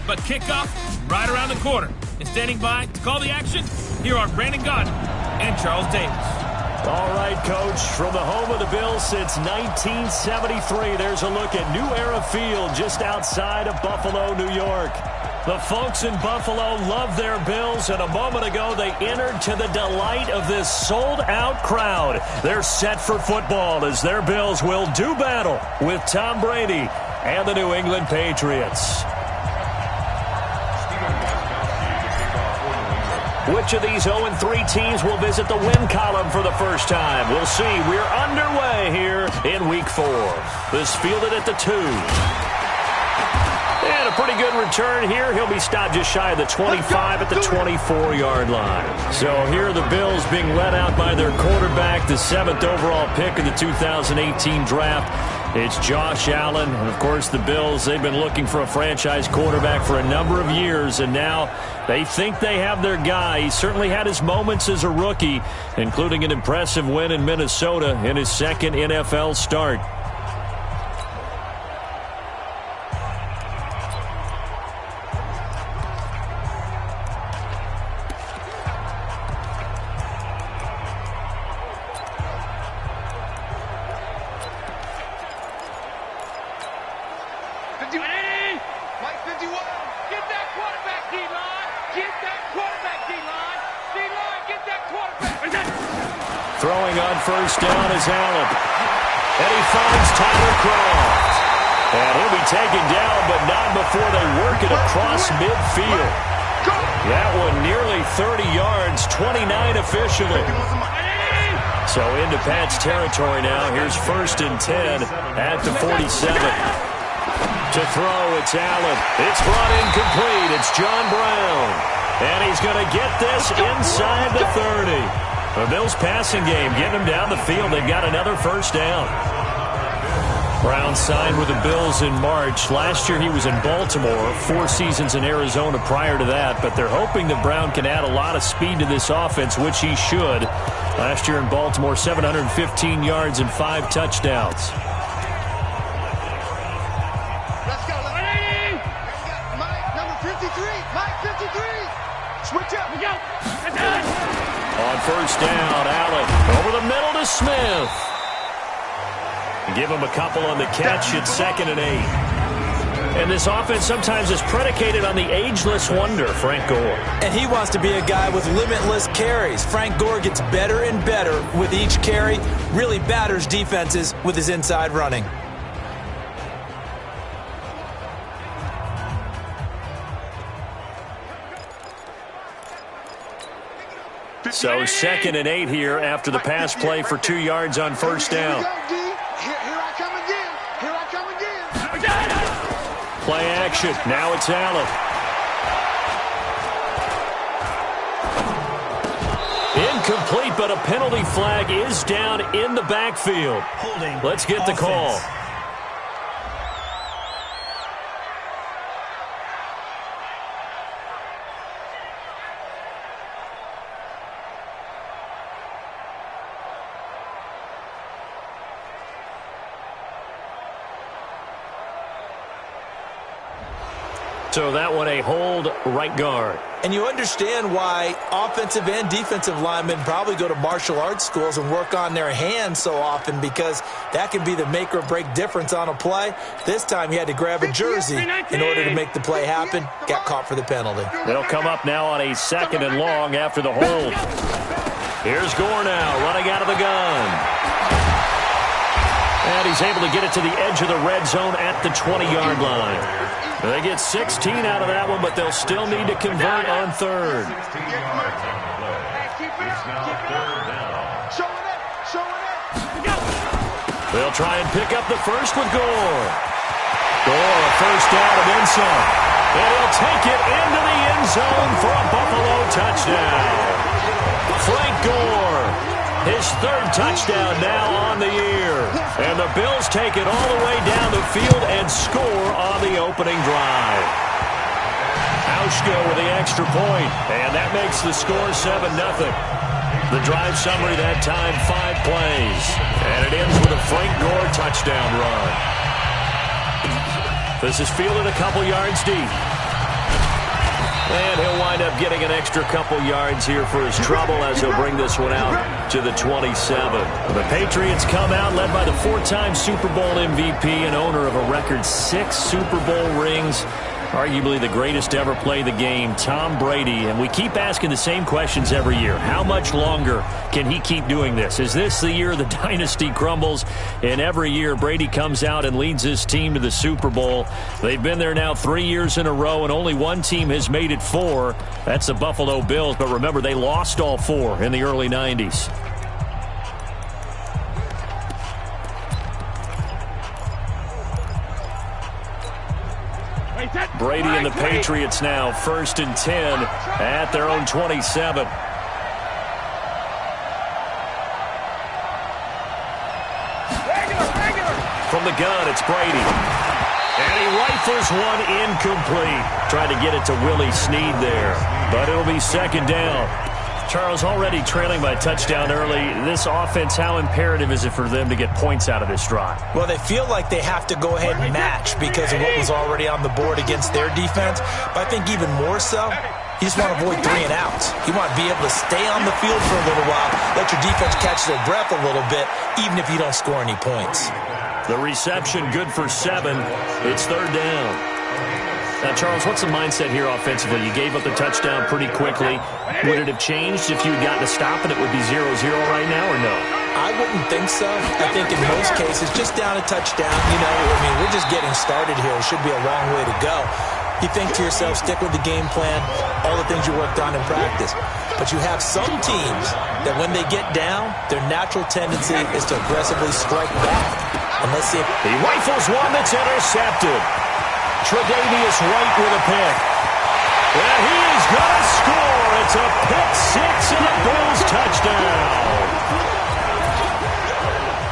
but kickoff right around the corner. And standing by to call the action, here are Brandon Gott and Charles Davis. All right, Coach, from the home of the Bills since 1973, there's a look at New Era Field just outside of Buffalo, New York. The folks in Buffalo love their Bills, and a moment ago they entered to the delight of this sold-out crowd. They're set for football as their Bills will do battle with Tom Brady and the New England Patriots. Which of these 0-3 teams will visit the win column for the first time? We'll see. We're underway here in Week 4. This fielded at the 2. And a pretty good return here. He'll be stopped just shy of the 25 at the 24-yard line. So here are the Bills being led out by their quarterback, the 7th overall pick in the 2018 draft. It's Josh Allen. And, of course, the Bills, they've been looking for a franchise quarterback for a number of years, and now they think they have their guy. He certainly had his moments as a rookie, including an impressive win in Minnesota in his second NFL start. Throwing on first down is Allen. And he finds Tyler Kroft. And he'll be taken down, but not before they work it across midfield. That one nearly 30 yards, 29 officially. So into Pat's territory now. Here's 1st and 10 at the 47. To throw, it's Allen. It's brought in complete. It's John Brown. And he's going to get this inside the 30. The Bills passing game, getting them down the field. They've got another first down. Brown signed with the Bills in March. Last year he was in Baltimore, 4 seasons in Arizona prior to that. But they're hoping that Brown can add a lot of speed to this offense, which he should. Last year in Baltimore, 715 yards and 5 touchdowns. Let's go. Mike, number 53. Mike, 53. Switch up. We go. On first down, Allen over the middle to Smith. Give him a couple on the catch at 2nd and 8. And this offense sometimes is predicated on the ageless wonder, Frank Gore. And he wants to be a guy with limitless carries. Frank Gore gets better and better with each carry, really batters defenses with his inside running. So 2nd and 8 here after the pass play for 2 yards on first down. Here I come again. Here I come again. Play action. Now it's Allen. Incomplete, but a penalty flag is down in the backfield. Let's get the call. So that one a hold, right guard. And you understand why offensive and defensive linemen probably go to martial arts schools and work on their hands so often, because that can be the make or break difference on a play. This time he had to grab a jersey in order to make the play happen. Got caught for the penalty. They'll come up now on a 2nd and long after the hold. Here's Gore now running out of the gun. And he's able to get it to the edge of the red zone at the 20-yard line. They get 16 out of that one, but they'll still need to convert on 3rd. They'll try and pick up the first with Gore. Gore, a first down and then some. And he'll take it into the end zone for a Buffalo touchdown. Frank Gore, his 3rd touchdown now on the year. And the Bills take it all the way down the field and score on the opening drive. Auschko with the extra point, and that makes the score 7-0. The drive summary that time, 5 plays. And it ends with a Frank Gore touchdown run. This is fielded a couple yards deep. And he'll wind up getting an extra couple yards here for his trouble as he'll bring this one out to the 27. The Patriots come out led by the four-time Super Bowl MVP and owner of a record 6 Super Bowl rings. Arguably the greatest to ever play the game, Tom Brady. And we keep asking the same questions every year. How much longer can he keep doing this? Is this the year the dynasty crumbles? And every year, Brady comes out and leads his team to the Super Bowl. They've been there now 3 years in a row, and only one team has made it 4. That's the Buffalo Bills. But remember, they lost all 4 in the early 90s. Brady and the Patriots now, 1st and 10 at their own 27. From the gun, it's Brady. And he rifles one incomplete. Trying to get it to Willie Snead there. But it'll be 2nd down. Charles, already trailing by a touchdown early. This offense, how imperative is it for them to get points out of this drive? Well, they feel like they have to go ahead and match because of what was already on the board against their defense. But I think even more so, you just want to avoid 3 and outs. You want to be able to stay on the field for a little while, let your defense catch their breath a little bit, even if you don't score any points. The reception good for 7. It's 3rd down. Now, Charles, what's the mindset here offensively? You gave up the touchdown pretty quickly. Would it have changed if you had gotten a stop and it would be 0-0 right now, or no? I wouldn't think so. I think in most cases, just down a touchdown, we're just getting started here. It should be a long way to go. You think to yourself, stick with the game plan, all the things you worked on in practice. But you have some teams that when they get down, their natural tendency is to aggressively strike back. And let's see if he rifles one that's intercepted. Tre'Davious White with a pick. And he is going to score. It's a pick 6 and a Bills touchdown.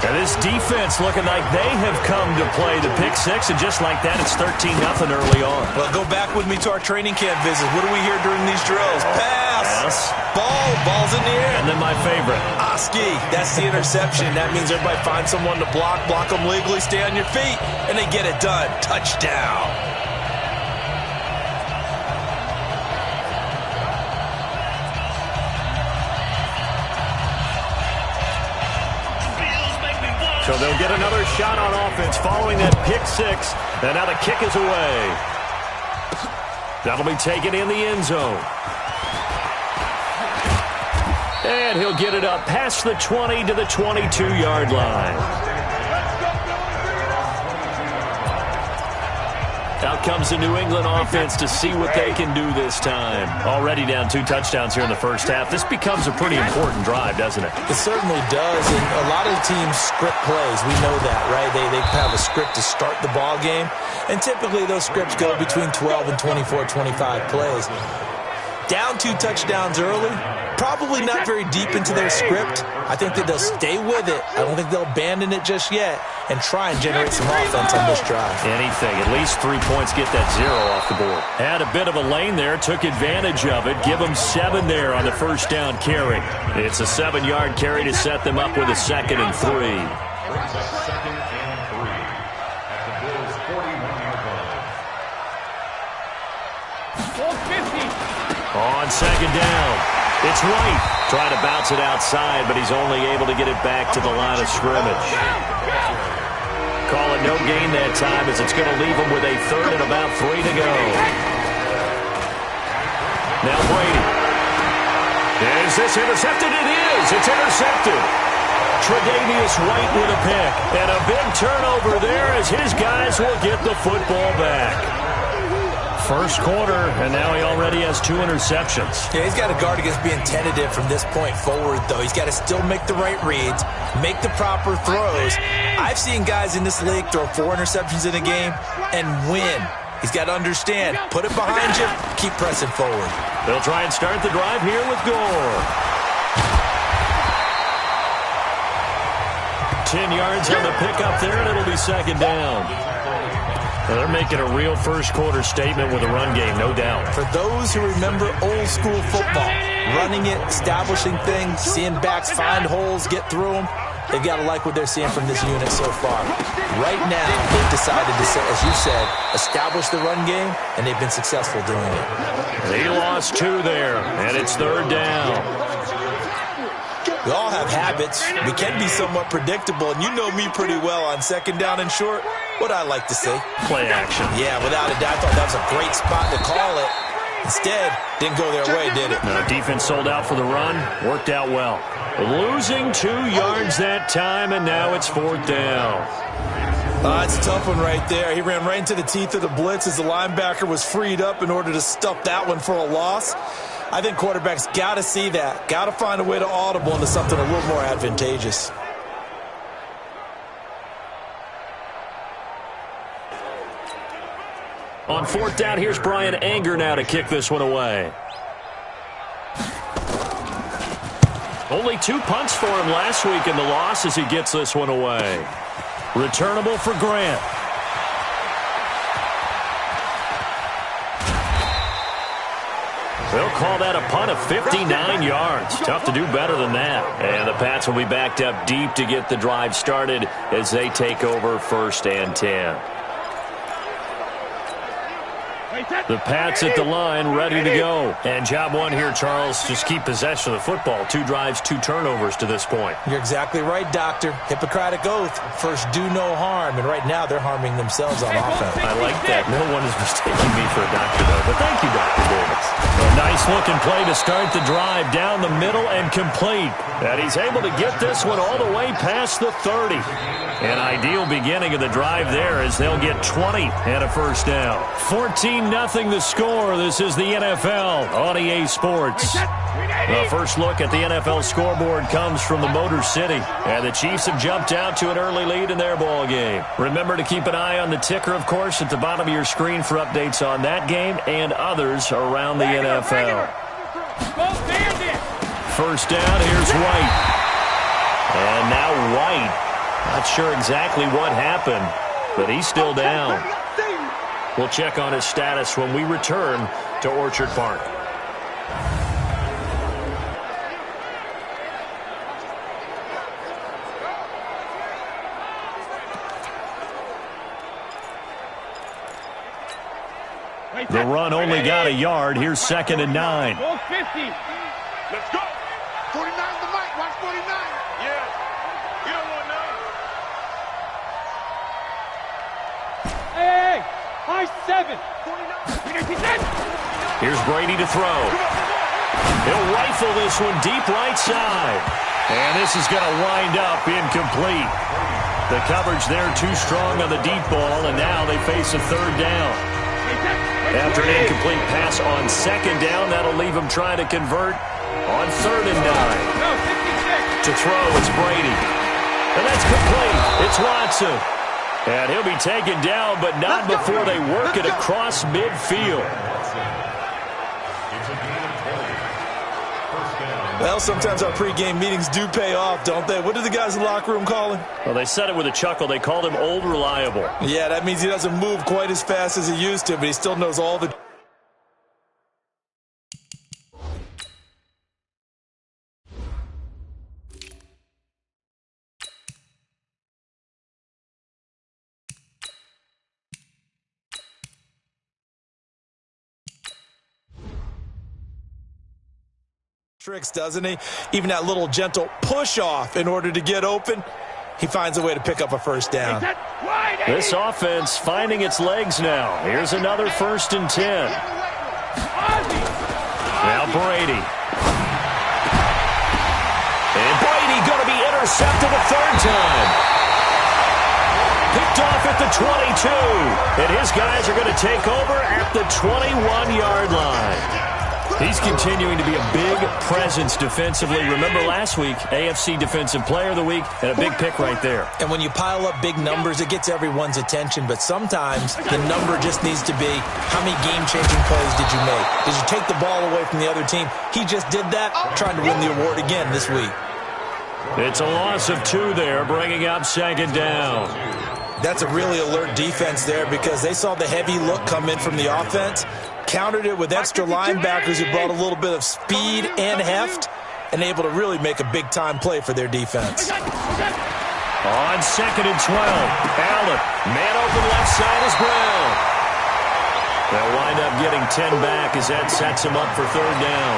And this defense looking like they have come to play the pick 6, and just like that, it's 13-0 early on. Well, go back with me to our training camp visits. What do we hear during these drills? Pass. Ball's in the air. And then my favorite. Oski. That's the interception. That means everybody finds someone to block them legally, stay on your feet, and they get it done. Touchdown. So they'll get another shot on offense following that pick 6. And now the kick is away. That'll be taken in the end zone. And he'll get it up past the 20 to the 22-yard line. Out comes the New England offense to see what they can do this time. Already down 2 touchdowns here in the first half. This becomes a pretty important drive, doesn't it? It certainly does, and a lot of teams script plays. We know that, right? They have a script to start the ball game, and typically those scripts go between 12 and 24, 25 plays. Down 2 touchdowns early, probably not very deep into their script. I think that they'll stay with it. I don't think they'll abandon it just yet and try and generate some offense on this drive. Anything. At least 3 points, get that 0 off the board. Had a bit of a lane there, took advantage of it. Give them 7 there on the first down carry. It's a 7-yard carry to set them up with a 2nd and 3. On 2nd down, it's White. Trying to bounce it outside, but he's only able to get it back to the line of scrimmage. Call it no gain that time as it's going to leave him with a 3rd and about 3 to go. Now Brady. Is this intercepted? It is. It's intercepted. Tre'Davious White with a pick. And a big turnover there as his guys will get the football back. First quarter, and now he already has 2 interceptions. Yeah, he's got to guard against being tentative from this point forward, though. He's got to still make the right reads, make the proper throws. I've seen guys in this league throw 4 interceptions in a game and win. He's got to understand, put it behind you, keep pressing forward. They'll try and start the drive here with Gore. 10 yards on the pickup there, and it'll be 2nd down. Well, they're making a real first-quarter statement with a run game, no doubt. For those who remember old-school football, running it, establishing things, seeing backs find holes, get through them, they've got to like what they're seeing from this unit so far. Right now, they've decided to, as you said, establish the run game, and they've been successful doing it. He lost 2 there, and it's 3rd down. We all have habits. We can be somewhat predictable, and you know me pretty well on 2nd down and short. What I like to see. Play action. Yeah, without a doubt, I thought that was a great spot to call it. Instead, didn't go their way, did it? No, defense sold out for the run. Worked out well. Losing 2 yards that time, and now it's 4th down. It's a tough one right there. He ran right into the teeth of the blitz as the linebacker was freed up in order to stuff that one for a loss. I think quarterbacks got to see that. Got to find a way to audible into something a little more advantageous. On 4th down, here's Brian Anger now to kick this one away. Only 2 punts for him last week in the loss as he gets this one away. Returnable for Grant. They'll call that a punt of 59 yards. Tough to do better than that. And the Pats will be backed up deep to get the drive started as they take over 1st and 10. The Pats at the line, ready to go. And job one here, Charles, just keep possession of the football. 2 drives, 2 turnovers to this point. You're exactly right, Doctor. Hippocratic oath. First, do no harm. And right now, they're harming themselves on offense. I like that. No one is mistaking me for a doctor, though. But thank you, Dr. Davis. A nice-looking play to start the drive. Down the middle and complete. And he's able to get this one all the way past the 30. An ideal beginning of the drive there as they'll get 20 and a 1st down. 14-0 the score. This is the NFL on EA Sports. The first look at the NFL scoreboard comes from the Motor City. And the Chiefs have jumped out to an early lead in their ball game. Remember to keep an eye on the ticker, of course, at the bottom of your screen for updates on that game and others around the NFL. 1st down, here's White. And now White. Not sure exactly what happened, but he's still down. We'll check on his status when we return to Orchard Park. The run only got a yard. Here's 2nd and 9. Go 50. Let's go. 49 the mic. Watch 49. Yeah. You don't want none. Hey. High 7. 49. Here's Brady to throw. He'll rifle this one deep right side. And this is going to wind up incomplete. The coverage there too strong on the deep ball, and now they face a 3rd down. After an incomplete pass on 2nd down, that'll leave him trying to convert on 3rd and 9. To throw, it's Brady. And that's complete. It's Watson. And he'll be taken down, but not before they work it across midfield. Well, sometimes our pregame meetings do pay off, don't they? What did the guys in the locker room call him? Well, they said it with a chuckle. They called him Old Reliable. Yeah, that means he doesn't move quite as fast as he used to, but he still knows all the... tricks, doesn't he? Even that little gentle push off in order to get open, he finds a way to pick up a 1st down. This offense finding its legs now. Here's another 1st and 10. Now Brady. And Brady going to be intercepted a 3rd time. Picked off at the 22. And his guys are going to take over at the 21-yard line. He's continuing to be a big presence defensively. Remember last week, AFC Defensive Player of the Week, and a big pick right there. And when you pile up big numbers, it gets everyone's attention. But sometimes the number just needs to be, how many game-changing plays did you make? Did you take the ball away from the other team? He just did that, trying to win the award again this week. It's a loss of 2 there, bringing up 2nd down. That's a really alert defense there because they saw the heavy look come in from the offense, countered it with extra linebackers who brought a little bit of speed and heft, and able to really make a big-time play for their defense. On 2nd and 12, Allen, man open left side is Brown. They'll wind up getting 10 back as that sets him up for 3rd down.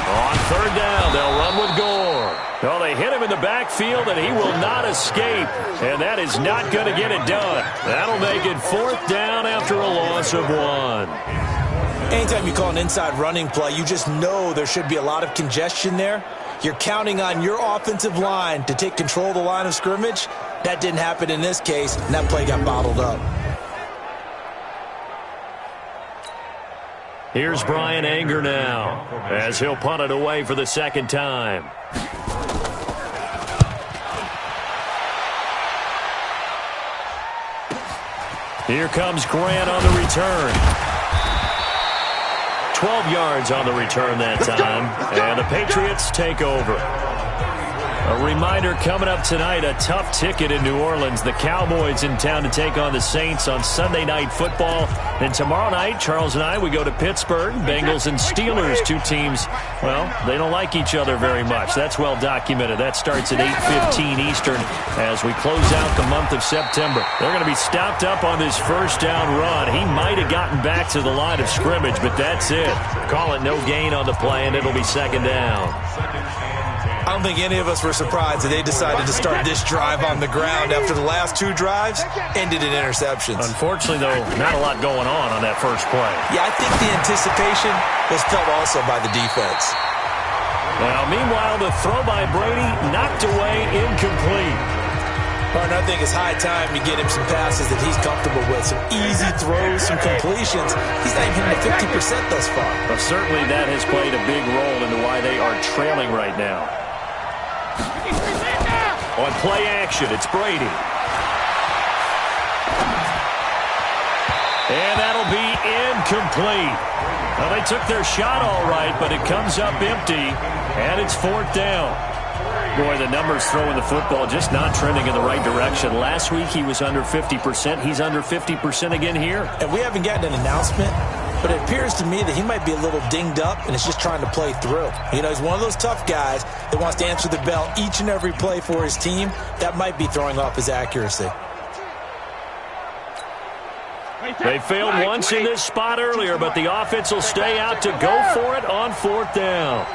On 3rd down, they'll run with Gore. Well, they hit him in the backfield, and he will not escape. And that is not going to get it done. That'll make it 4th down after a loss of 1. Anytime you call an inside running play, you just know there should be a lot of congestion there. You're counting on your offensive line to take control of the line of scrimmage. That didn't happen in this case, and that play got bottled up. Here's Brian Anger now as he'll punt it away for the 2nd time. Here comes Grant on the return. 12 yards on the return that time, and the Patriots take over. A reminder coming up tonight, a tough ticket in New Orleans. The Cowboys in town to take on the Saints on Sunday Night Football. Then tomorrow night, Charles and I, we go to Pittsburgh. Bengals and Steelers, 2 teams, well, they don't like each other very much. That's well documented. That starts at 8:15 Eastern as we close out the month of September. They're going to be stopped up on this 1st down run. He might have gotten back to the line of scrimmage, but that's it. Call it no gain on the play, and it'll be 2nd down. I don't think any of us were surprised that they decided to start this drive on the ground after the last 2 drives ended in interceptions. Unfortunately, though, not a lot going on that first play. Yeah, I think the anticipation was felt also by the defense. Now, meanwhile, the throw by Brady knocked away, incomplete. Partner, I think it's high time to get him some passes that he's comfortable with, some easy throws, some completions. He's not even hitting the 50% thus far. Well, certainly that has played a big role into why they are trailing right now. On play action, it's Brady. And that'll be incomplete. Well, they took their shot all right, but it comes up empty, and it's 4th down. Boy, the numbers throwing the football just not trending in the right direction. Last week he was under 50%. He's under 50% again here. And we haven't gotten an announcement, but it appears to me that he might be a little dinged up and is just trying to play through. You know, he's one of those tough guys that wants to answer the bell each and every play for his team. That might be throwing off his accuracy. They failed once in this spot earlier, but the offense will stay out to go for it on 4th down.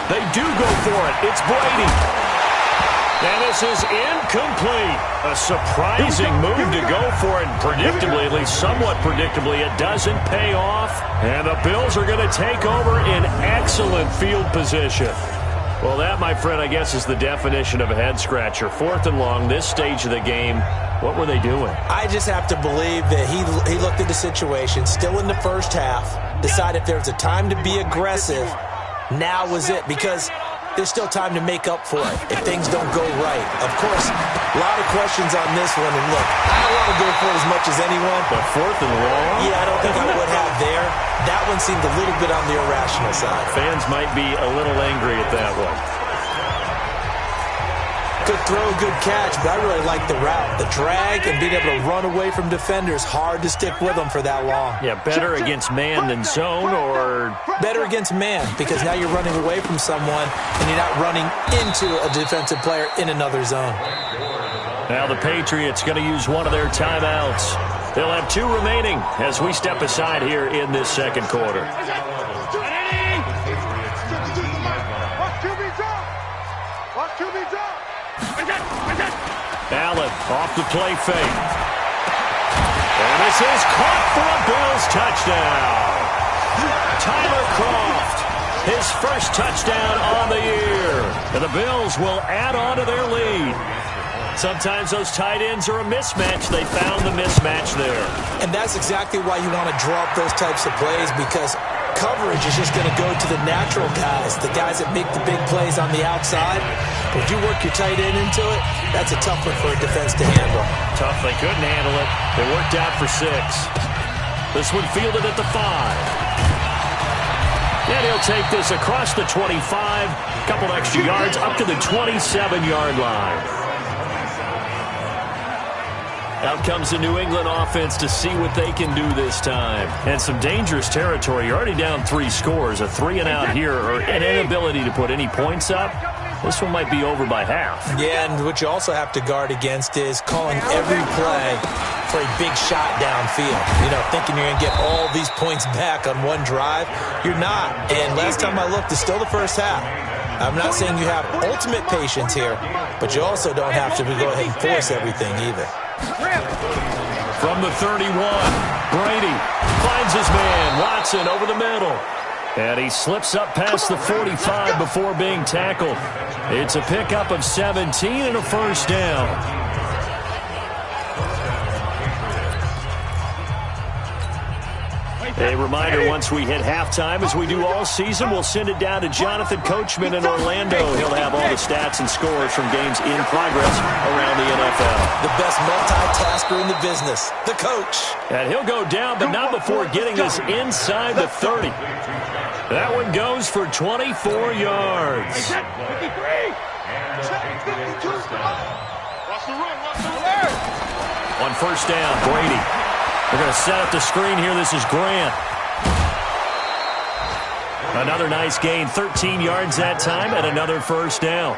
They do go for it. It's Brady. And this is incomplete. A surprising move to go for it. Predictably, at least somewhat predictably, it doesn't pay off. And the Bills are going to take over in excellent field position. Well, that, my friend, I guess is the definition of a head-scratcher. 4th and long, this stage of the game. What were they doing? I just have to believe that he looked at the situation, still in the first half, decided there's a time to be aggressive. Now was it, because there's still time to make up for it if things don't go right. Of course, a lot of questions on this one. And look, I don't want to go for it as much as anyone. But 4th and long? Yeah, I don't think I would have there. That one seemed a little bit on the irrational side. Fans might be a little angry at that one. Good throw, good catch, but I really like the route. The drag and being able to run away from defenders, hard to stick with them for that long. Yeah, better against man than zone, or? Better against man, because now you're running away from someone and you're not running into a defensive player in another zone. Now the Patriots going to use one of their timeouts. They'll have 2 remaining as we step aside here in this 2nd quarter. Allen off the play fake. And this is caught for a Bills touchdown. Tyler Kroft, his first touchdown on the year. And the Bills will add on to their lead. Sometimes those tight ends are a mismatch. They found the mismatch there. And that's exactly why you want to draw up those types of plays, because coverage is just going to go to the natural guys, the guys that make the big plays on the outside. When you work your tight end into it, that's a tough one for a defense to handle. Tough. They couldn't handle it. They worked out for 6. This one fielded at the 5. And he'll take this across the 25. A couple extra yards up to the 27-yard line. Out comes the New England offense to see what they can do this time. And some dangerous territory. You're already down 3 scores. A 3-and-out here, or an inability to put any points up. This one might be over by half. Yeah, and what you also have to guard against is calling every play for a big shot downfield. You know, thinking you're going to get all these points back on one drive. You're not. And last time I looked, it's still the first half. I'm not saying you have ultimate patience here, but you also don't have to go ahead and force everything either. From the 31, Brady finds his man, Watson, over the middle. And he slips up past the 45 before being tackled. It's a pickup of 17 and a first down. A reminder, once we hit halftime, as we do all season, we'll send it down to Jonathan Coachman in Orlando. He'll have all the stats and scores from games in progress around the NFL. The best multitasker in the business, the coach. And he'll go down, but not before getting us inside the 30. That one goes for 24 yards. On first down, Brady. They're going to set up the screen here. This is Grant. Another nice gain, 13 yards that time, and another first down.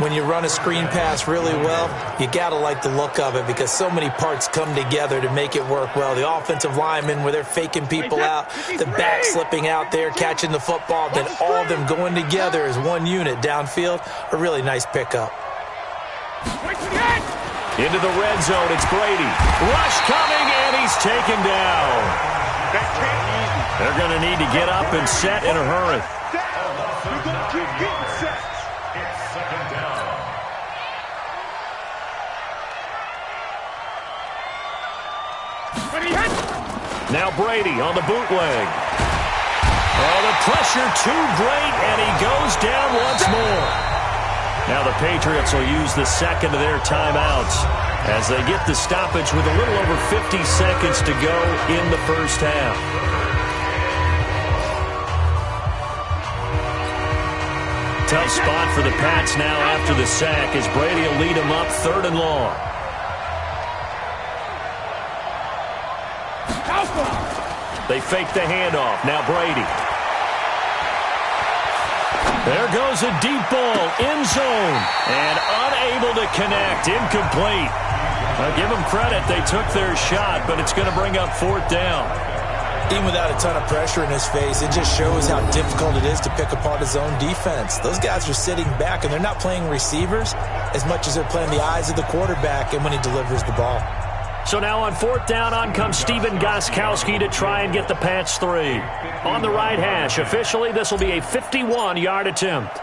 When you run a screen pass really well, you got to like the look of it because so many parts come together to make it work well. The offensive linemen, where they're faking people out, the back slipping out there, catching the football, then all of them going together as one unit downfield, a really nice pickup. Into the red zone, it's Brady. Rush coming, and he's taken down. They're going to need to get up and set in a hurry. You're going to keep getting set. It's second down. Now Brady on the bootleg. Oh, the pressure too great, and he goes down once more. Now the Patriots will use the second of their timeouts as they get the stoppage with a little over 50 seconds to go in the first half. Tough spot for the Pats now after the sack as Brady will lead them up 3rd and long. They fake the handoff. Now Brady. There goes a deep ball, end zone, and unable to connect, incomplete. Now give them credit, they took their shot, but it's going to bring up 4th down. Even without a ton of pressure in his face, it just shows how difficult it is to pick apart his own defense. Those guys are sitting back, and they're not playing receivers as much as they're playing the eyes of the quarterback and when he delivers the ball. So now on 4th down, on comes Steven Gostkowski to try and get the Pats 3. On the right hash, officially, this will be a 51-yard attempt.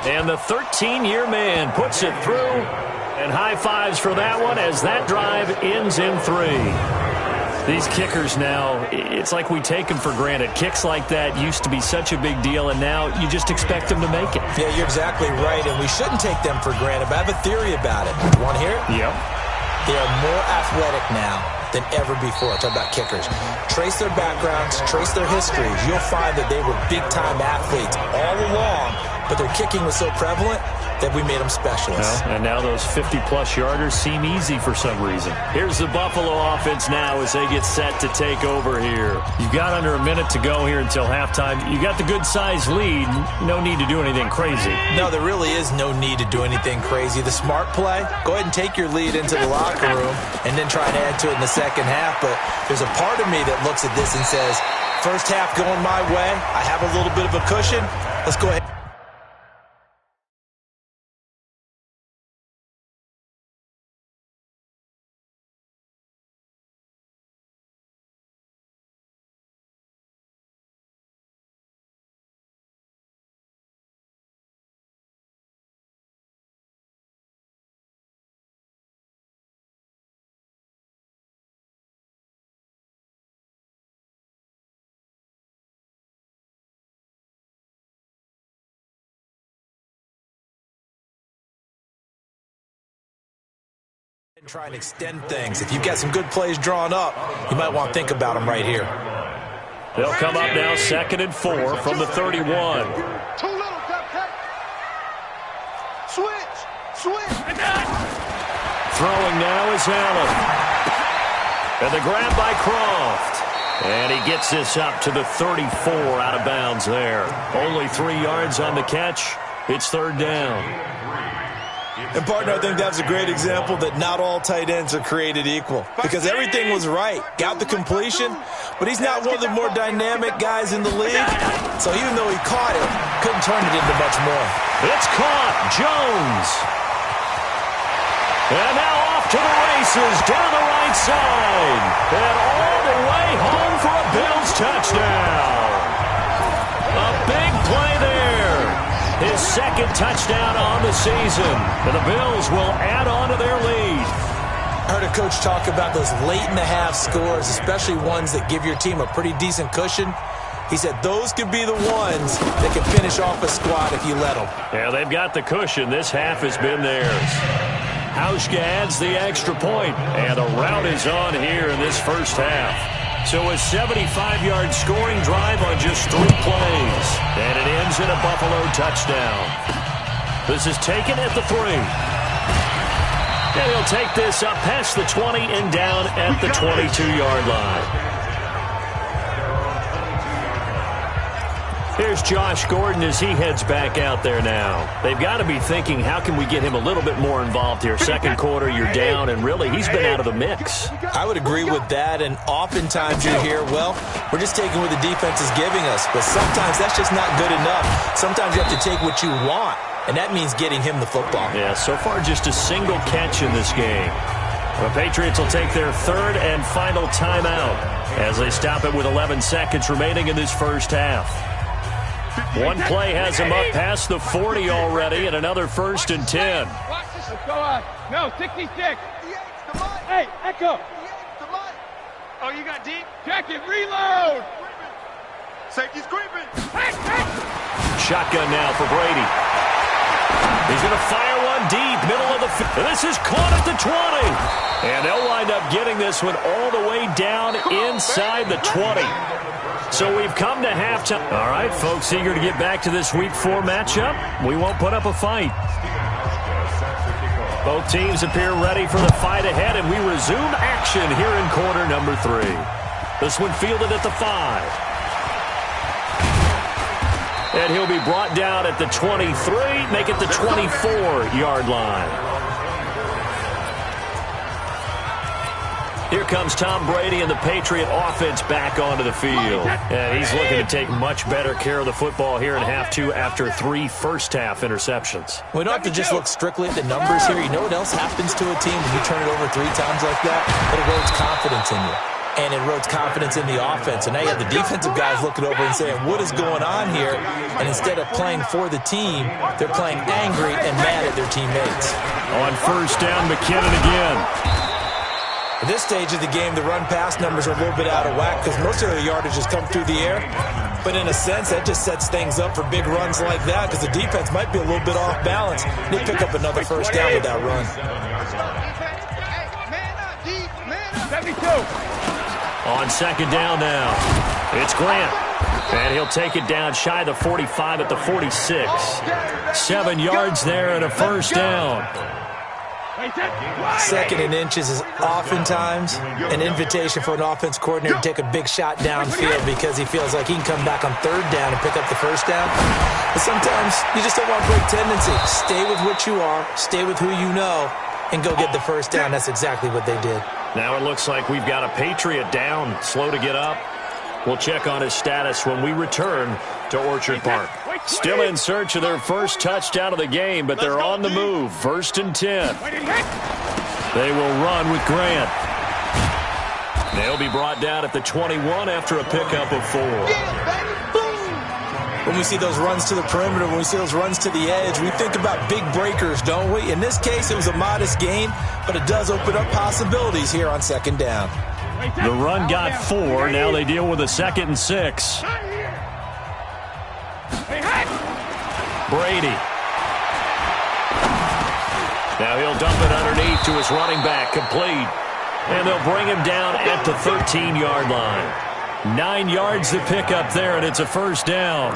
And the 13-year man puts it through. And high fives for that one as that drive ends in 3. These kickers now, it's like we take them for granted. Kicks like that used to be such a big deal, and now you just expect them to make it. Yeah, you're exactly right, and we shouldn't take them for granted, but I have a theory about it. You want to hear it? Yep. They are more athletic now than ever before. Talk about kickers. Trace their backgrounds, trace their histories. You'll find that they were big-time athletes all along, but their kicking was so prevalent that we made them specialists. Well, and now those 50-plus yarders seem easy for some reason. Here's the Buffalo offense now as they get set to take over here. You've got under a minute to go here until halftime. You got the good-sized lead. No need to do anything crazy. No, there really is no need to do anything crazy. The smart play, go ahead and take your lead into the locker room and then try and add to it in the second half. But there's a part of me that looks at this and says, first half going my way. I have a little bit of a cushion. Let's go ahead. Try and extend things. If you've got some good plays drawn up, you might want to think about them right here. They'll come up now 2nd and 4 from the 31. Switch. Throwing now is Allen. And the grab by Croft. And he gets this up to the 34 out of bounds there. Only 3 yards on the catch. It's third down. And, partner, I think that's a great example that not all tight ends are created equal. Because everything was right. Got the completion, but he's not one of the more dynamic guys in the league. So even though he caught it, couldn't turn it into much more. It's caught. Jones. And now off to the races down the right side. And all the way home for a Bills touchdown. A big play there. His second touchdown on the season. And the Bills will add on to their lead. I heard a coach talk about those late-in-the-half scores, especially ones that give your team a pretty decent cushion. He said those could be the ones that can finish off a squad if you let them. Yeah, they've got the cushion. This half has been theirs. Hauschka adds the extra point, and the rout is on here in this first half. So a 75-yard scoring drive on just 3 plays, and it ends in a Buffalo touchdown. This is taken at the 3. And he'll take this up past the 20 and down at the 22-yard line. Here's Josh Gordon as he heads back out there now. They've got to be thinking, how can we get him a little bit more involved here? Second quarter, you're down, and really, he's been out of the mix. I would agree with that, and oftentimes you hear, well, we're just taking what the defense is giving us, but sometimes that's just not good enough. Sometimes you have to take what you want, and that means getting him the football. Yeah, so far just a single catch in this game. The Patriots will take their third and final timeout as they stop it with 11 seconds remaining in this first half. One play has him up past the 40 already, and another 1st and 10. Let's go on. No, 66. Hey, Echo. Oh, you got deep? Check it. Reload. Safety's creeping. Shotgun now for Brady. He's going to fire one deep, middle of the field. This is caught at the 20. And they'll wind up getting this one all the way down inside the 20. So we've come to halftime. All right, folks, eager to get back to this Week 4 matchup. We won't put up a fight. Both teams appear ready for the fight ahead, and we resume action here in quarter number 3. This one fielded at the 5. And he'll be brought down at the 23, make it the 24-yard line. Here comes Tom Brady and the Patriot offense back onto the field. And he's looking to take much better care of the football here in half 2 after 3 first-half interceptions. We don't have to just look strictly at the numbers here. You know what else happens to a team when you turn it over 3 times like that? It erodes confidence in you. And it erodes confidence in the offense. And now you have the defensive guys looking over and saying, what is going on here? And instead of playing for the team, they're playing angry and mad at their teammates. On first down, McKinnon again. At this stage of the game, the run-pass numbers are a little bit out of whack because most of the yardage has come through the air. But in a sense, that just sets things up for big runs like that because the defense might be a little bit off balance. They pick up another first down with that run. 72. On second down now, it's Grant. And he'll take it down shy of the 45 at the 46. 7 yards there and a first down. Second and inches is oftentimes an invitation for an offense coordinator to take a big shot downfield because he feels like he can come back on third down and pick up the first down. But sometimes you just don't want to break tendency. Stay with what you are, stay with who you know, and go get the first down. That's exactly what they did. Now it looks like we've got a Patriot down, slow to get up. We'll check on his status when we return to Orchard Park. Still in search of their first touchdown of the game, but they're on the move. 1st and 10. They will run with Grant. They'll be brought down at the 21 after a pickup of 4. When we see those runs to the perimeter, when we see those runs to the edge, we think about big breakers, don't we? In this case, it was a modest gain, but it does open up possibilities here on second down. The run got 4. Now they deal with a 2nd and 6. Brady. Now he'll dump it underneath to his running back, complete. And they'll bring him down at the 13-yard line. 9 yards to pick up there, and it's a first down.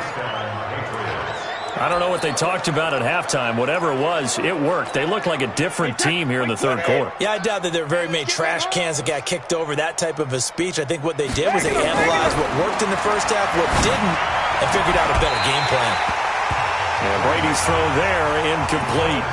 I don't know what they talked about at halftime. Whatever it was, it worked. They looked like a different team here in the third quarter. Yeah, I doubt that there were very many trash cans that got kicked over, that type of a speech. I think what they did was they analyzed what worked in the first half, what didn't, and figured out a better game plan. And Brady's throw there, incomplete.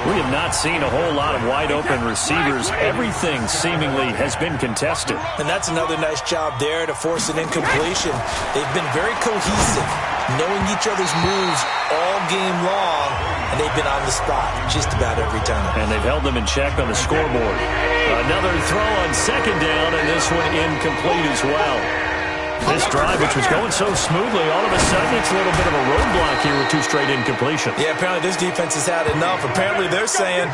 We have not seen a whole lot of wide-open receivers. Everything seemingly has been contested. And that's another nice job there to force an incompletion. They've been very cohesive, knowing each other's moves all game long, and they've been on the spot just about every time. And they've held them in check on the scoreboard. Another throw on second down, and this one incomplete as well. This drive, which was going so smoothly, all of a sudden it's a little bit of a roadblock here with two straight incompletions. Yeah, apparently this defense has had enough. Apparently they're saying,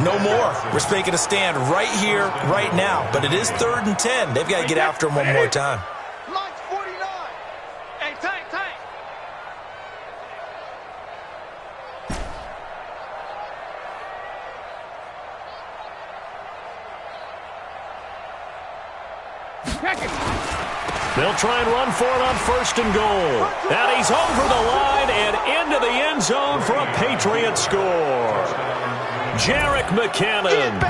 no more. We're making a stand right here, right now. But it is 3rd and 10. They've got to get after him one more time. Mike's 49. Hey, tank. They'll try and run for it on 1st and goal. And he's over the line and into the end zone for a Patriot score. Jerick McKinnon,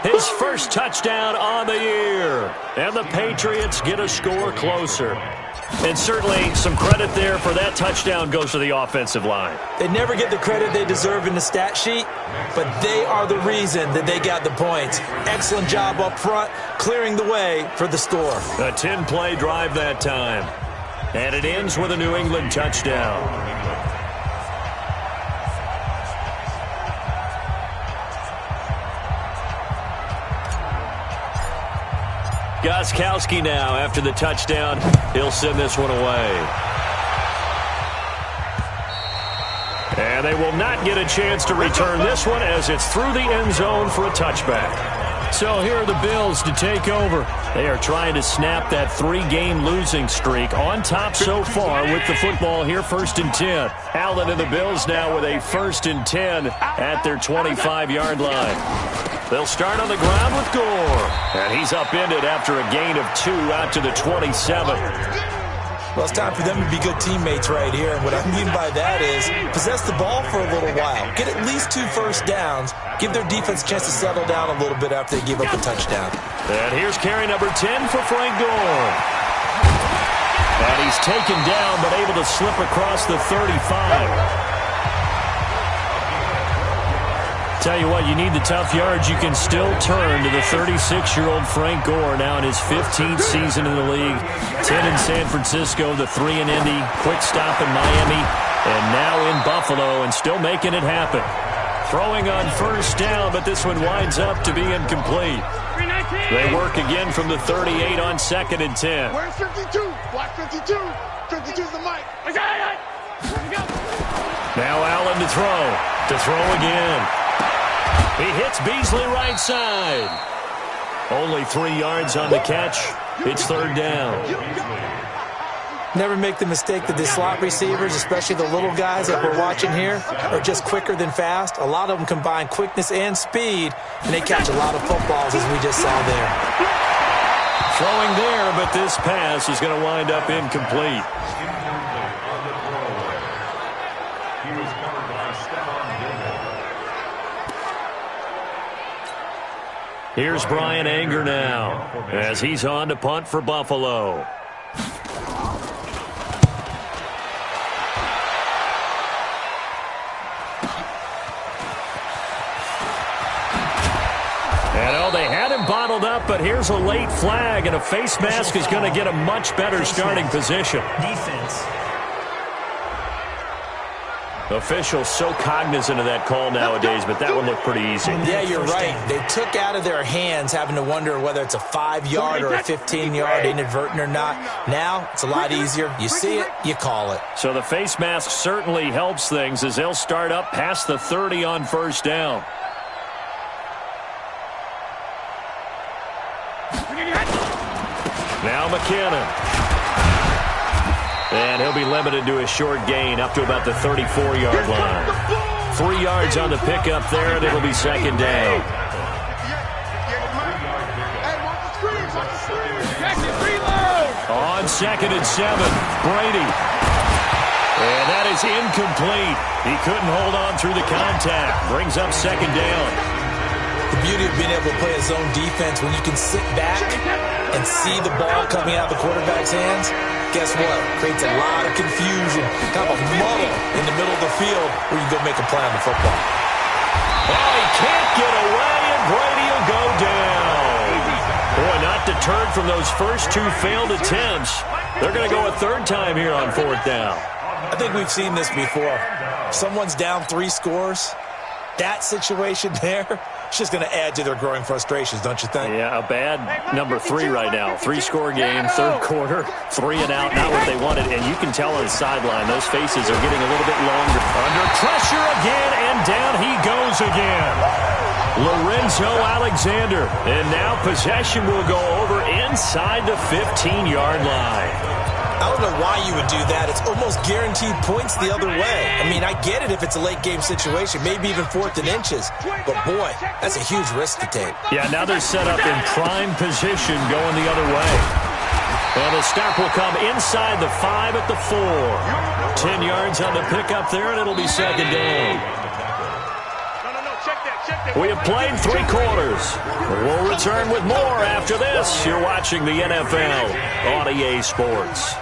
his first touchdown on the year. And the Patriots get a score closer. And certainly some credit there for that touchdown goes to the offensive line. They never get the credit they deserve in the stat sheet, but they are the reason that they got the points. Excellent job up front, clearing the way for the score. A 10-play drive that time. And it ends with a New England touchdown. Gostkowski now after the touchdown. He'll send this one away. And they will not get a chance to return this one as it's through the end zone for a touchback. So here are the Bills to take over. They are trying to snap that 3-game losing streak on top so far with the football here, 1st and 10. Allen and the Bills now with a 1st and 10 at their 25-yard line. They'll start on the ground with Gore. And he's upended after a gain of 2 out to the 27. Well, it's time for them to be good teammates right here. And what I mean by that is possess the ball for a little while. Get at least 2 first downs. Give their defense a chance to settle down a little bit after they give up a touchdown. And here's carry number 10 for Frank Gore. And he's taken down but able to slip across the 35. Tell you what, you need the tough yards. You can still turn to the 36-year-old Frank Gore now in his 15th season in the league. 10 in San Francisco, the 3 in Indy, quick stop in Miami, and now in Buffalo and still making it happen. Throwing on 1st down, but this one winds up to be incomplete. They work again from the 38 on 2nd and 10. Where's 52? Black 52. 52's the mic. Now Allen to throw. To throw again. He hits Beasley right side. Only 3 yards on the catch. It's 3rd down. Never make the mistake that the slot receivers, especially the little guys that we're watching here, are just quicker than fast. A lot of them combine quickness and speed, and they catch a lot of footballs, as we just saw there. Throwing there, but this pass is going to wind up incomplete. Here's Brian Anger now as he's on to punt for Buffalo. And they had him bottled up, but here's a late flag, and a face mask is going to get a much better starting position. Defense. Officials so cognizant of that call nowadays, but that one looked pretty easy. Yeah, you're right. They took out of their hands having to wonder whether it's a 5-yard or a 15-yard, inadvertent or not. Now, it's a lot easier. You see it, you call it. So the face mask certainly helps things as they'll start up past the 30 on 1st down. Now McKinnon. And he'll be limited to a short gain up to about the 34-yard line. 3 yards on the pickup there, and it'll be 2nd down. On 2nd and 7, Brady. And that is incomplete. He couldn't hold on through the contact. Brings up second down. The beauty of being able to play a zone defense when you can sit back and see the ball coming out of the quarterback's hands, guess what? Creates a lot of confusion, kind of a muddle in the middle of the field where you go make a play on the football. Oh, he can't get away, and Brady will go down. Boy, not deterred from those first two failed attempts. They're going to go a third time here on fourth down. I think we've seen this before. Someone's down 3 scores. That situation there, it's just going to add to their growing frustrations, don't you think? Yeah, a bad number 3 right now. 3-score game, third quarter, 3 and out, not what they wanted. And you can tell on the sideline, those faces are getting a little bit longer. Under pressure again, and down he goes again. Lorenzo Alexander. And now possession will go over inside the 15-yard line. I don't know why you would do that. It's almost guaranteed points the other way. I mean, I get it if it's a late-game situation, maybe even 4th and inches. But, boy, that's a huge risk to take. Yeah, now they're set up in prime position going the other way. And the stop will come inside the 5 at the 4. 10 yards on the pickup there, and it'll be second down. We have played 3 quarters. We'll return with more after this. You're watching the NFL on EA Sports.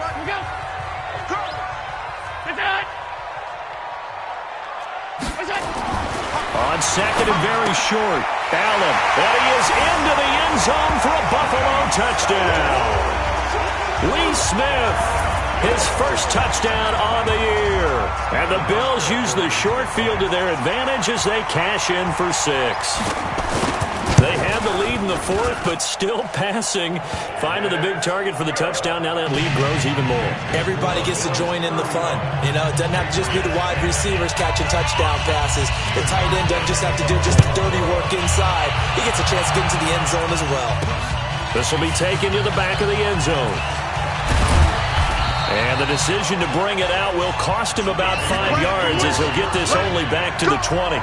On second and very short, Allen. And he is into the end zone for a Buffalo touchdown. Lee Smith, his first touchdown on the year. And the Bills use the short field to their advantage as they cash in for 6. They had the lead in the 4th, but still passing. Finding the big target for the touchdown. Now that lead grows even more. Everybody gets to join in the fun. You know, it doesn't have to just be the wide receivers catching touchdown passes. The tight end doesn't just have to do just the dirty work inside. He gets a chance to get into the end zone as well. This will be taken to the back of the end zone. And the decision to bring it out will cost him about 5 yards as he'll get this only back to the 20.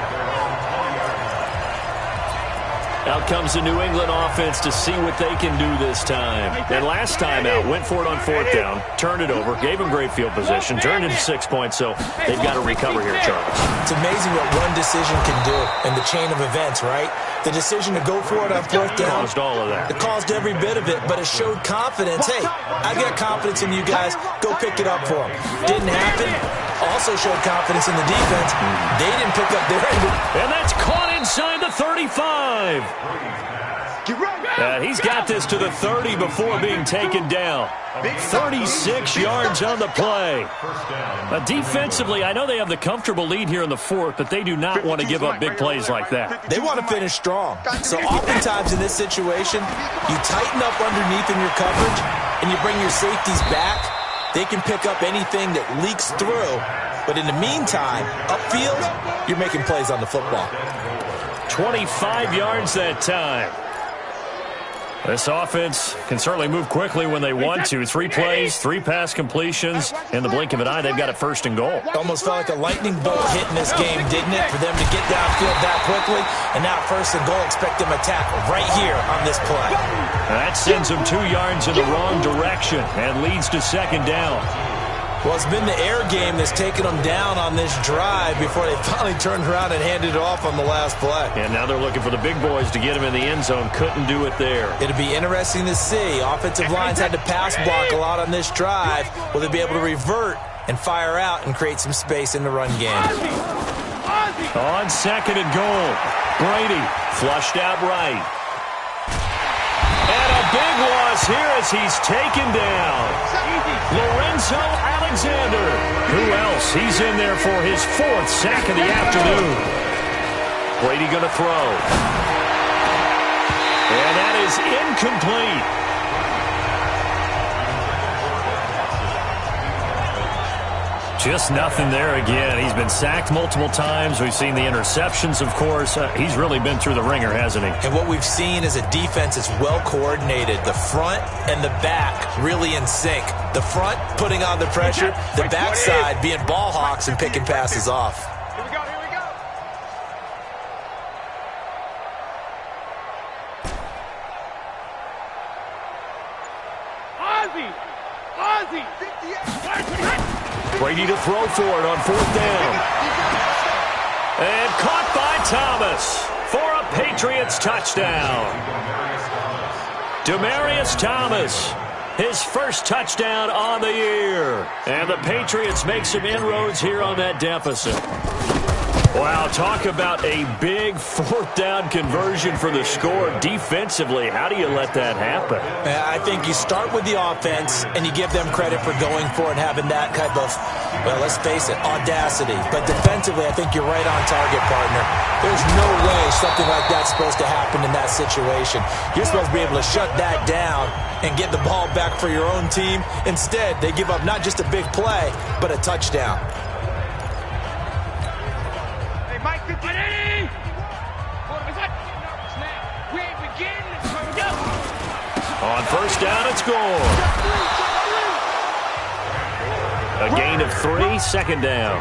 Out comes the New England offense to see what they can do this time. And last time out, went for it on 4th down, turned it over, gave them great field position, turned it to 6 points, so they've got to recover here, Charles. It's amazing what one decision can do in the chain of events, right? The decision to go for it on 4th down. Caused all of that. It caused every bit of it, but it showed confidence. Hey, I got confidence in you guys. Go pick it up for them. Didn't happen. Also showed confidence in the defense. They didn't pick up their end. And that's caught inside the 35. He's got this to the 30 before being taken down. 36 yards on the play. Defensively, I know they have the comfortable lead here in the 4th, but they do not want to give up big plays like that. They want to finish strong. So oftentimes in this situation, you tighten up underneath in your coverage, and you bring your safeties back. They can pick up anything that leaks through. But in the meantime, upfield, you're making plays on the football. 25 yards that time. This offense can certainly move quickly when they want to. 3 plays, 3 pass completions. In the blink of an eye, they've got it 1st and goal. Almost felt like a lightning bolt hit in this game, didn't it? For them to get downfield that quickly. And now 1st and goal, expect them to tackle right here on this play. That sends them 2 yards in the wrong direction and leads to 2nd down. Well, it's been the air game that's taken them down on this drive before they finally turned around and handed it off on the last play. And now they're looking for the big boys to get him in the end zone. Couldn't do it there. It'll be interesting to see. Offensive lines had to pass block a lot on this drive. Will they be able to revert and fire out and create some space in the run game? On 2nd and goal, Brady flushed out right. And a big loss here as he's taken down. Lorenzo Alexander. Who else? He's in there for his 4th sack of the afternoon. Brady going to throw. And that is incomplete. Just nothing there again. He's been sacked multiple times. We've seen the interceptions, of course. He's really been through the ringer, hasn't he? And what we've seen is a defense that's well coordinated. The front and the back really in sync. The front putting on the pressure. The backside being ball hawks and picking passes off. Here we go, here we go. Ozzie! 58! Brady to throw for it on 4th down. And caught by Thomas for a Patriots touchdown. Demaryius Thomas, his first touchdown on the year. And the Patriots make some inroads here on that deficit. Wow, talk about a big 4th down conversion for the score. Defensively, how do you let that happen? I think you start with the offense, and you give them credit for going for it and having that type of, well, let's face it, audacity. But defensively, I think you're right on target, partner. There's no way something like that's supposed to happen in that situation. You're supposed to be able to shut that down and get the ball back for your own team. Instead, they give up not just a big play, but a touchdown. On 1st down, it's scored. A gain of 3, 2nd down.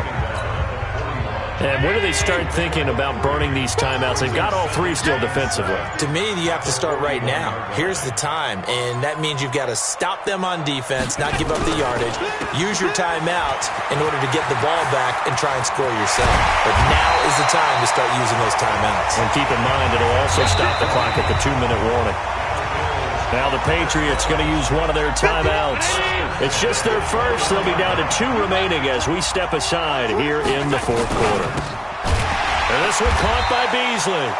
And when do they start thinking about burning these timeouts? They've got all 3 still defensively. To me, you have to start right now. Here's the time, and that means you've got to stop them on defense, not give up the yardage, use your timeout in order to get the ball back and try and score yourself. But now is the time to start using those timeouts. And keep in mind, it'll also stop the clock at the 2-minute warning. Now the Patriots going to use one of their timeouts. It's just their first. They'll be down to 2 remaining as we step aside here in the 4th quarter. And this one caught by Beasley.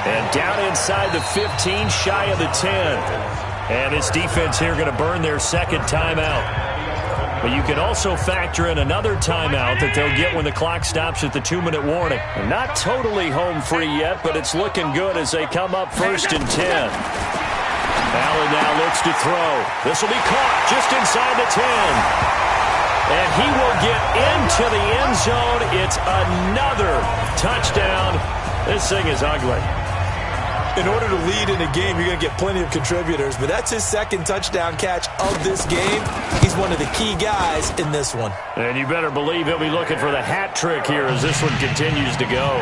And down inside the 15, shy of the 10. And this defense here going to burn their 2nd timeout. But you can also factor in another timeout that they'll get when the clock stops at the 2-minute warning. And not totally home free yet, but it's looking good as they come up 1st and 10. Allen now looks to throw. This will be caught just inside the 10. And he will get into the end zone. It's another touchdown. This thing is ugly. In order to lead in a game, you're going to get plenty of contributors, but that's his 2nd touchdown catch of this game. He's one of the key guys in this one. And you better believe he'll be looking for the hat trick here as this one continues to go.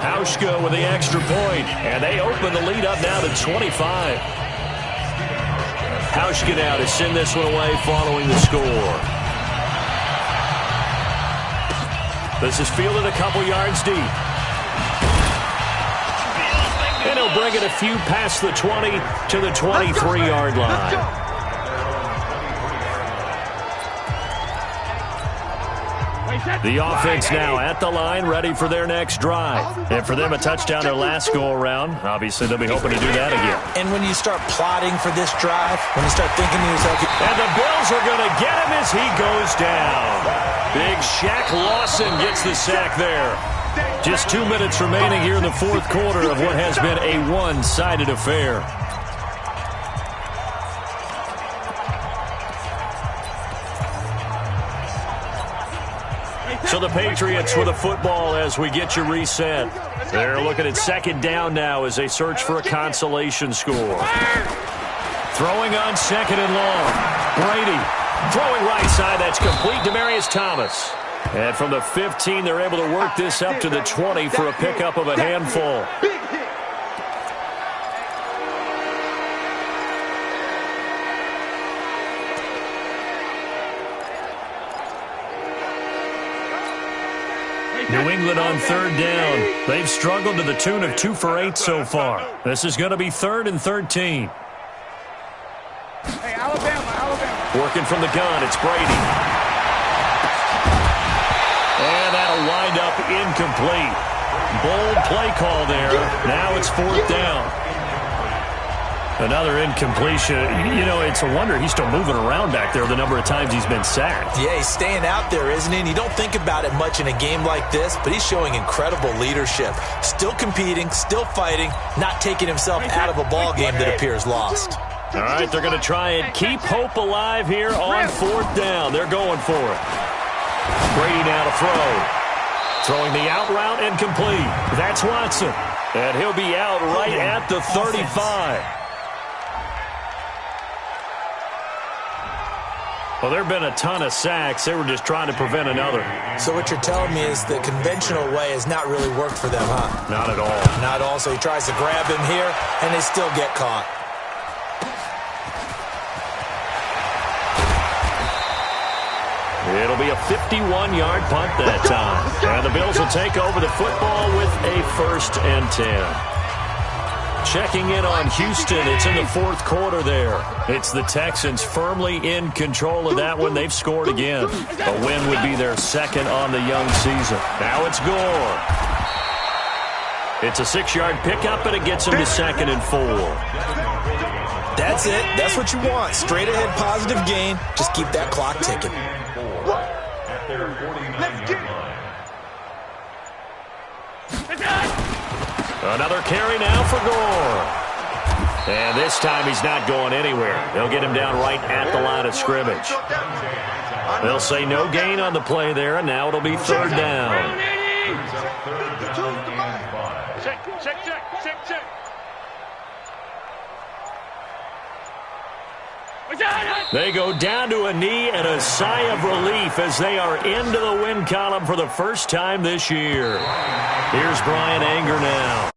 Hauschka with the extra point, and they open the lead up now to 25. Hauschka now to send this one away following the score. This is fielded a couple yards deep. And he'll bring it a few past the 20 to the 23-yard line. The offense now at the line, ready for their next drive. And for them, a touchdown their last go-around. Obviously, they'll be hoping to do that again. And when you start plotting for this drive, when you start thinking to yourself... And the Bills are going to get him as he goes down. Big Shaq Lawson gets the sack there. Just 2 minutes remaining here in the 4th quarter of what has been a one-sided affair. So the Patriots with a football as we get you reset. They're looking at 2nd down now as they search for a consolation score. Throwing on 2nd and long. Brady throwing right side. That's complete. Demaryius Thomas. And from the 15, they're able to work this up to the 20 for a pickup of a handful. New England on 3rd down. They've struggled to the tune of 2 for 8 so far. This is going to be 3rd and 13. Hey, Alabama. Working from the gun, it's Brady. And that'll wind up incomplete. Bold play call there. Now it's 4th down. Another incompletion. You know, it's a wonder he's still moving around back there the number of times he's been sacked. Yeah, he's staying out there, isn't he? And you don't think about it much in a game like this, but he's showing incredible leadership. Still competing, still fighting, not taking himself out of a ball game that appears lost. All right, they're going to try and keep hope alive here on 4th down. They're going for it. Brady now to throw. Throwing the out route and complete. That's Watson. And he'll be out right at the 35. Well, there have been a ton of sacks. They were just trying to prevent another. So what you're telling me is the conventional way has not really worked for them, huh? Not at all. Not at all. So he tries to grab him here, and they still get caught. It'll It'll be a 51-yard punt that time. And the Bills will take over the football with a 1st and 10. Checking in on Houston. It's in the 4th quarter there. It's the Texans firmly in control of that one. They've scored again. A win would be their 2nd on the young season. Now it's Gore. It's a 6-yard pickup, and it gets him to 2nd and 4. That's it. That's what you want. Straight ahead positive gain. Just keep that clock ticking. Another carry now for Gore. And this time he's not going anywhere. They'll get him down right at the line of scrimmage. They'll say no gain on the play there, and now it'll be 3rd down. They go down to a knee and a sigh of relief as they are into the win column for the first time this year. Here's Brian Anger now.